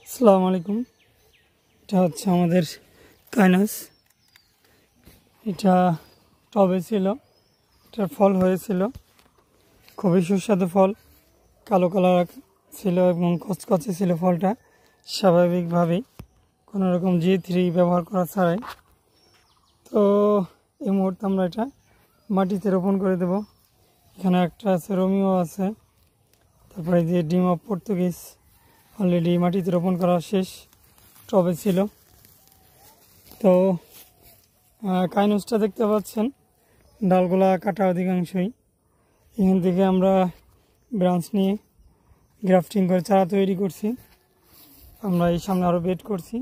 আসসালামু আলাইকুম। এটা হচ্ছে আমাদের কাইনাস। এটা টবে ছিল, এটার ফল হয়েছিল, খুবই সুস্বাদু ফল, কালো কালার ছিল এবং কচকচে ছিল ফলটা। স্বাভাবিকভাবেই কোনো রকম G3 ব্যবহার করা ছাড়াই। তো এই মুহূর্তে আমরা এটা মাটিতে রোপণ করে দেব। এখানে একটা আছে, রোমিও আছে, তারপরে যে ডিম অফ পর্তুগিজ অলরেডি মাটিতে রোপণ করা শেষ, টবে ছিল। তো কাইনোসটা দেখতে পাচ্ছেন, ডালগুলা কাটা অধিকাংশই। এখান থেকে আমরা ব্রাঞ্চ নিয়ে গ্রাফটিং করে চারা তৈরি করছি। আমরা এই সামনে আরও বেড করছি,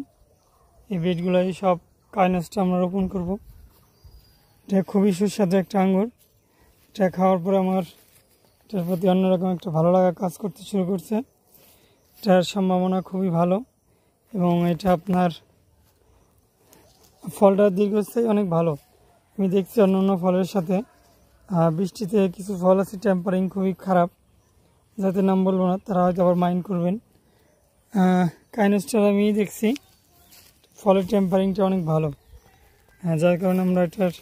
এই বেডগুলোই সব কাইনোসটা আমরা রোপণ করব। এটা খুবই সুস্বাদু একটা আঙ্গুর। এটা খাওয়ার পরে আমার এটার প্রতি অন্যরকম একটা ভালো লাগা কাজ করতে শুরু করছে। এটার সম্ভাবনা খুবই ভালো এবং এটা আপনার ফলটা দীর্ঘস্থায়ী অনেক ভালো। আমি দেখছি অন্য ফলের সাথে বৃষ্টিতে কিছু ফল আছে টেম্পারিং খুবই খারাপ, যাতে নাম বলবো না, তারা হয়তো আবার মাইন্ড করবেন। কাইনোসটার আমি দেখছি ফলের টেম্পারিংটা অনেক ভালো, যার কারণে আমরা এটার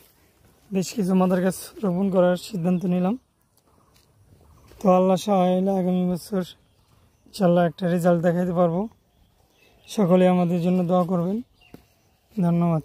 বেশ কিছু মাদার গাছ রোপণ করার সিদ্ধান্ত নিলাম। তো আল্লাহ সহায় হলে আগামী বছর ইনশাল্লাহ একটা রেজাল্ট দেখাতে পারবো। সকলে আমাদের জন্য দোয়া করবেন। ধন্যবাদ।